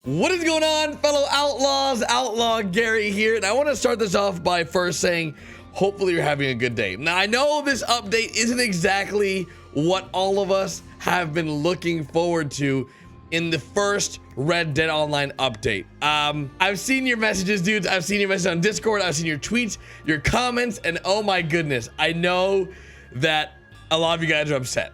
What is going on, fellow outlaws? Outlaw Gary here, and I want to start this off by first saying hopefully you're having a good day. Now, I know this update isn't exactly what all of us have been looking forward to in the first Red Dead Online update. I've seen your messages, dudes. I've seen your messages on Discord. I've seen your tweets, your comments, and oh my goodness, I know that a lot of you guys are upset.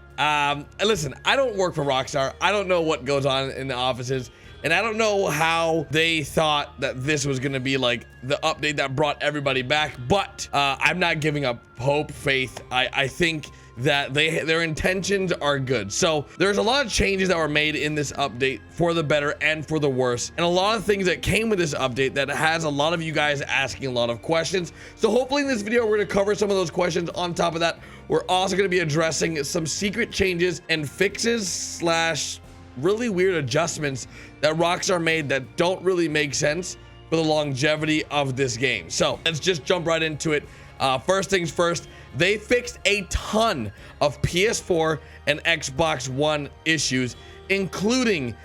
Listen, I don't work for Rockstar. I don't know what goes on in the offices, and I don't know how they thought that this was gonna be like the update that brought everybody back, but I'm not giving up hope, faith. I think that their intentions are good. So there's a lot of changes that were made in this update for the better and for the worse, and a lot of things that came with this update that has a lot of you guys asking a lot of questions. So hopefully in this video we're going to cover some of those questions. On top of that, we're also going to be addressing some secret changes and fixes slash really weird adjustments that Rockstar made that don't really make sense for the longevity of this game. So let's just jump right into it. First things first, they fixed a ton of PS4 and Xbox One issues, including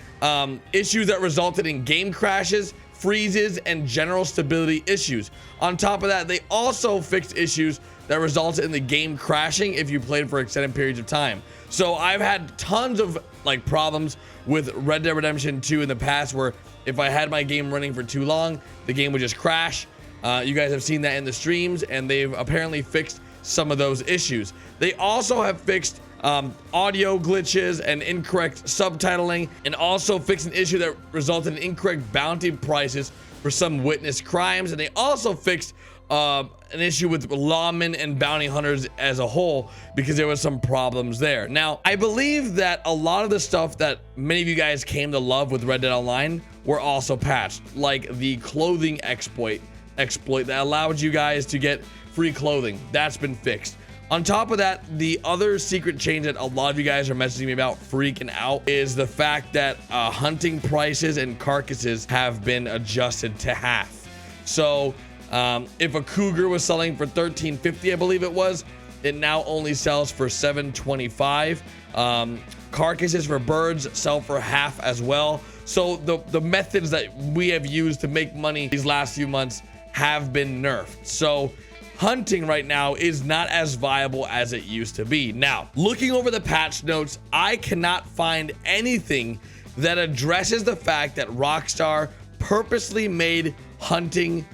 issues that resulted in game crashes, freezes, and general stability issues. On top of that, they also fixed issues that resulted in the game crashing if you played for extended periods of time. So I've had tons of like problems with Red Dead Redemption 2 in the past, where if I had my game running for too long, the game would just crash. You guys have seen that in the streams, and they've apparently fixed some of those issues. They also have fixed audio glitches and incorrect subtitling, and also fixed an issue that resulted in incorrect bounty prices for some witness crimes. And they also fixed an issue with lawmen and bounty hunters as a whole, because there was some problems there. Now, I believe that a lot of the stuff that many of you guys came to love with Red Dead Online were also patched, like the clothing exploit that allowed you guys to get free clothing. That's been fixed. On top of that, the other secret change that a lot of you guys are messaging me about freaking out is the fact that hunting prices and carcasses have been adjusted to half. So if a cougar was selling for $13.50, I believe it was, it now only sells for $7.25. Carcasses for birds sell for half as well. So the methods that we have used to make money these last few months have been nerfed. So hunting right now is not as viable as it used to be. Now, looking over the patch notes, I cannot find anything that addresses the fact that Rockstar purposely made hunting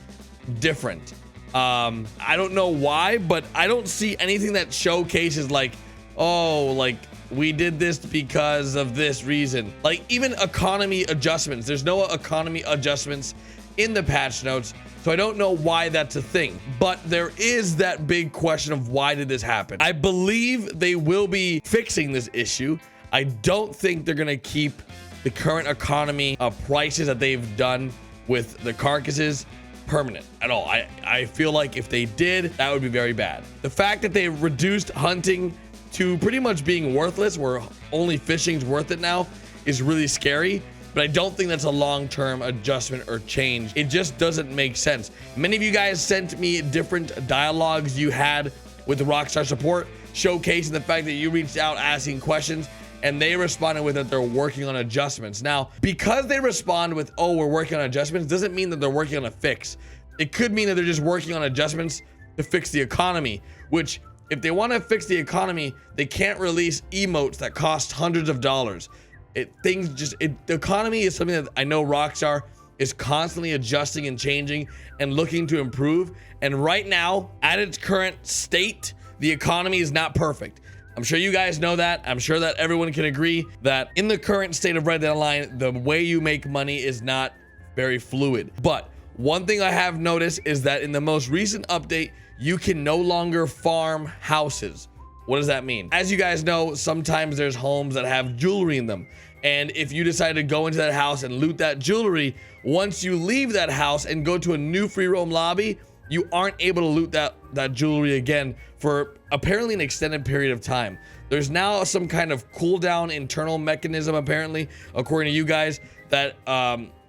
different. I don't know why, but I don't see anything that showcases like, oh, like we did this because of this reason. Like even economy adjustments, there's no economy adjustments in the patch notes. So I don't know why that's a thing, but there is that big question of why did this happen? I believe they will be fixing this issue. I don't think they're gonna keep the current economy prices that they've done with the carcasses permanent at all. I feel like if they did, that would be very bad. The fact that they reduced hunting to pretty much being worthless, where only fishing's worth it now, is really scary. But I don't think that's a long-term adjustment or change. It just doesn't make sense. Many of you guys sent me different dialogues you had with the Rockstar support, showcasing the fact that you reached out asking questions, and they responded with that they're working on adjustments. Now, because they respond with, oh, we're working on adjustments, doesn't mean that they're working on a fix. It could mean that they're just working on adjustments to fix the economy, which if they want to fix the economy, they can't release emotes that cost hundreds of dollars. The economy is something that I know Rockstar is constantly adjusting and changing and looking to improve. And right now, at its current state, the economy is not perfect. I'm sure you guys know that. I'm sure that everyone can agree that in the current state of Red Dead Online, the way you make money is not very fluid. But one thing I have noticed is that in the most recent update, you can no longer farm houses. What does that mean? As you guys know, sometimes there's homes that have jewelry in them. And if you decide to go into that house and loot that jewelry, once you leave that house and go to a new free roam lobby, you aren't able to loot that jewelry again for apparently an extended period of time. There's now some kind of cooldown internal mechanism, apparently, according to you guys, that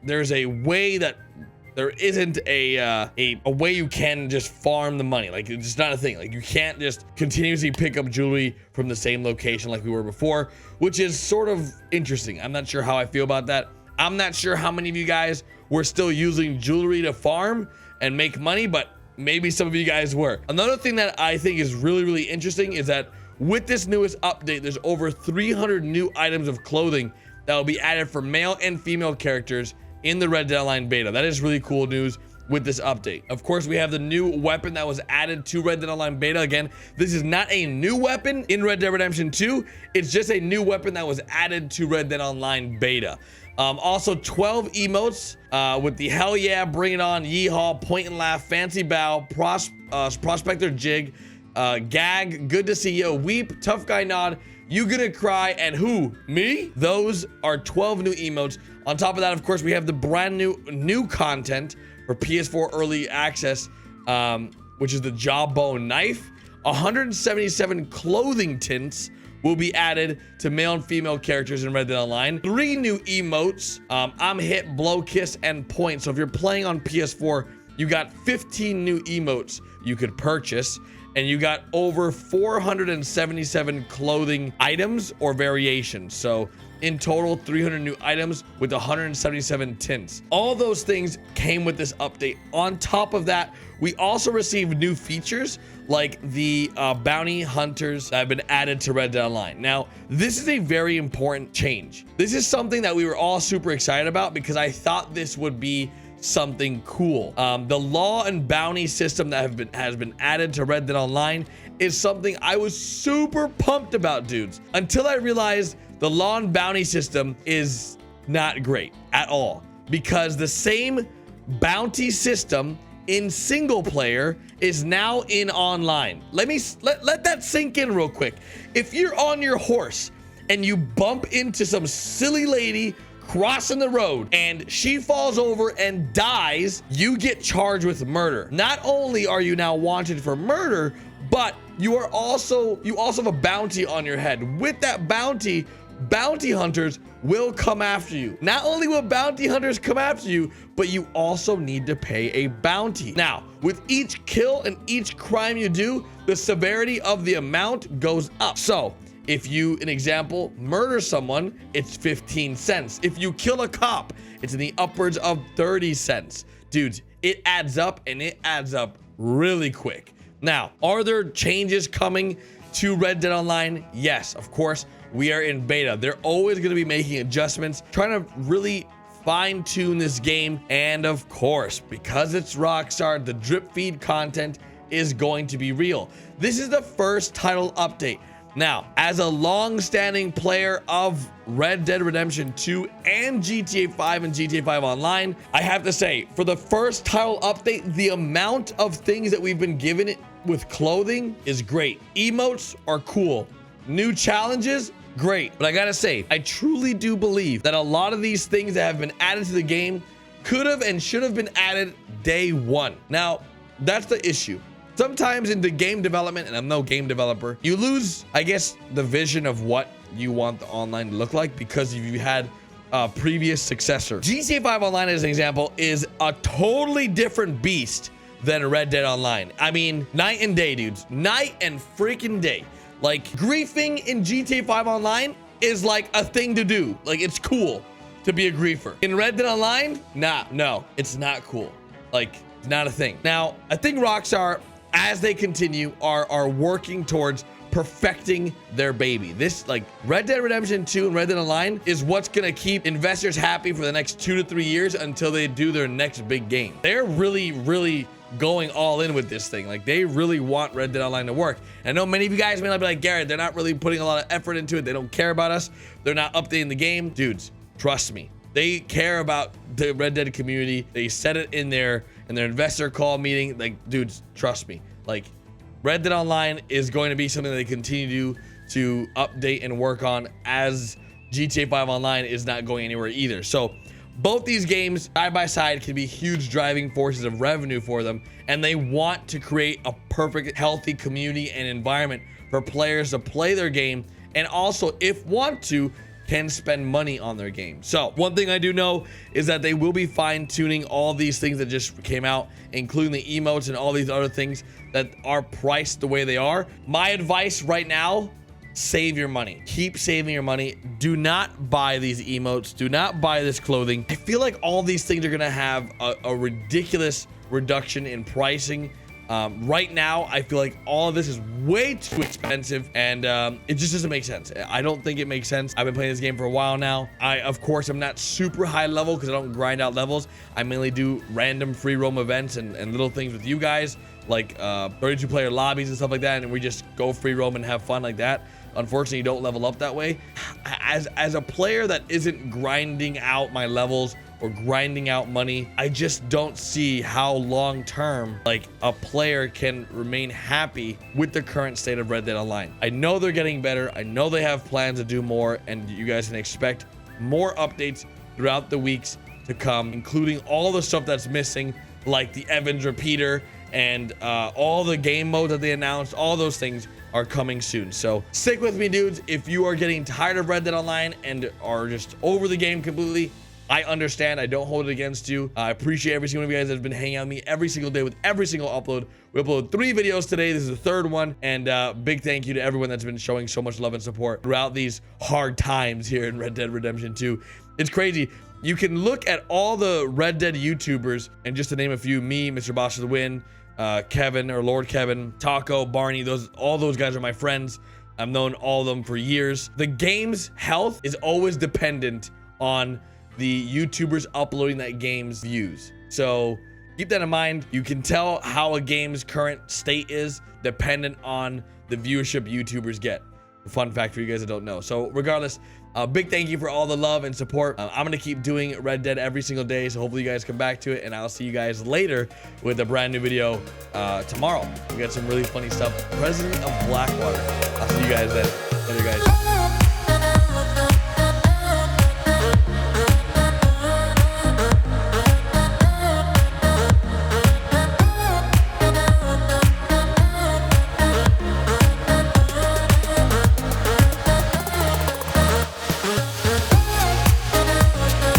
there's a way that there isn't a way you can just farm the money. Like, it's just not a thing. Like, you can't just continuously pick up jewelry from the same location like we were before, which is sort of interesting. I'm not sure how I feel about that. I'm not sure how many of you guys were still using jewelry to farm and make money, but maybe some of you guys were. Another thing that I think is really, really interesting is that with this newest update, there's over 300 new items of clothing that will be added for male and female characters in the Red Dead Online beta. That is really cool news with this update. Of course, we have the new weapon that was added to Red Dead Online beta. Again, this is not a new weapon in Red Dead Redemption 2. It's just a new weapon that was added to Red Dead Online beta. Also 12 emotes with the hell yeah, bring it on, yeehaw, point and laugh, fancy bow, prospector jig, gag, good to see you, weep, tough guy nod, you gonna cry, and who? Me? Those are 12 new emotes. On top of that, of course, we have the brand new content for PS4 early access, which is the jawbone knife. 177 clothing tints will be added to male and female characters in Red Dead Online. 3 new emotes, I'm hit, blow, kiss, and point. So if you're playing on PS4, you got 15 new emotes you could purchase, and you got over 477 clothing items or variations. So in total, 300 new items with 177 tints. All those things came with this update. On top of that, we also received new features like the bounty hunters that have been added to Red Dead Online. Now, this is a very important change. This is something that we were all super excited about because I thought this would be something cool. The law and bounty system that has been added to Red Dead Online is something I was super pumped about, dudes, until I realized the law and bounty system is not great at all, because the same bounty system in single player is now in online. Let that sink in real quick. If you're on your horse and you bump into some silly lady crossing the road and she falls over and dies, you get charged with murder. Not only are you now wanted for murder, but you also have a bounty on your head. With that bounty hunters will come after you. Not only will bounty hunters come after you, but you also need to pay a bounty. Now, with each kill and each crime you do, the severity of the amount goes up. So if you, an example, murder someone, it's 15 cents. If you kill a cop, it's in the upwards of 30 cents. Dudes, it adds up, and it adds up really quick. Now, are there changes coming to Red Dead Online? Yes, of course. We are in beta. They're always going to be making adjustments, trying to really fine-tune this game. And of course, because it's Rockstar, the drip feed content is going to be real. This is the first title update. Now, as a long-standing player of Red Dead Redemption 2 and GTA 5 and GTA 5 Online, I have to say, for the first title update, the amount of things that we've been given it with clothing is great. Emotes are cool. New challenges, great. But I gotta say, I truly do believe that a lot of these things that have been added to the game could have and should have been added day one. Now, that's the issue. Sometimes in the game development, and I'm no game developer, you lose, I guess, the vision of what you want the online to look like because you had a previous successor. GTA 5 Online, as an example, is a totally different beast than Red Dead Online. I mean, night and day, dudes. Night and freaking day. Like, griefing in GTA 5 Online is like a thing to do. Like, it's cool to be a griefer. In Red Dead Online, no, it's not cool. Like, it's not a thing. Now, I think Rockstar, as they continue, are working towards perfecting their baby. This, like, Red Dead Redemption 2 and Red Dead Online is what's gonna keep investors happy for the next 2 to 3 years until they do their next big game. They're really going all in with this thing. Like, they really want Red Dead Online to work. And I know many of you guys may not be like, Garrett, they're not really putting a lot of effort into it. They don't care about us. They're not updating the game. Dudes, trust me. They care about the Red Dead community. They said it in their investor call meeting. Like, dudes, trust me. Like, Red Dead Online is going to be something that they continue to update and work on, as GTA 5 Online is not going anywhere either. So both these games side by side can be huge driving forces of revenue for them, and they want to create a perfect, healthy community and environment for players to play their game, and also, if want to, can spend money on their game. So one thing I do know is that they will be fine-tuning all these things that just came out, including the emotes and all these other things that are priced the way they are. My advice right now save your money. Keep saving your money. Do not buy these emotes. Do not buy this clothing. I feel like all these things are gonna have a ridiculous reduction in pricing. Right now, I feel like all of this is way too expensive, and it just doesn't make sense. I don't think it makes sense. I've been playing this game for a while now. Of course, I'm not super high level because I don't grind out levels. I mainly do random free roam events and little things with you guys, like 32 player lobbies and stuff like that, and we just go free roam and have fun like that. Unfortunately, you don't level up that way. As a player that isn't grinding out my levels or grinding out money, I just don't see how long term like a player can remain happy with the current state of Red Dead Online. I know they're getting better. I know they have plans to do more, and you guys can expect more updates throughout the weeks to come, including all the stuff that's missing, like the Evans repeater and all the game modes that they announced. All those things are coming soon, so stick with me, dudes. If you are getting tired of Red Dead Online and are just over the game completely, I understand. I don't hold it against you. I appreciate every single one of you guys that have been hanging out with me every single day with every single upload. We upload 3 videos today. This is the 3rd one, and big thank you to everyone that's been showing so much love and support throughout these hard times here in Red Dead Redemption 2. It's crazy. You can look at all the Red Dead YouTubers, and just to name a few, me, Mr. Boss of the Win, Kevin or Lord Kevin, Taco, Barney, all those guys are my friends. I've known all of them for years. The game's health is always dependent on the YouTubers uploading that game's views. So keep that in mind. You can tell how a game's current state is dependent on the viewership YouTubers get. A fun fact for you guys that don't know. So regardless, big thank you for all the love and support. I'm gonna keep doing Red Dead every single day, so hopefully you guys come back to it, and I'll see you guys later with a brand new video tomorrow. We got some really funny stuff. President of Blackwater. I'll see you guys then. Later, guys.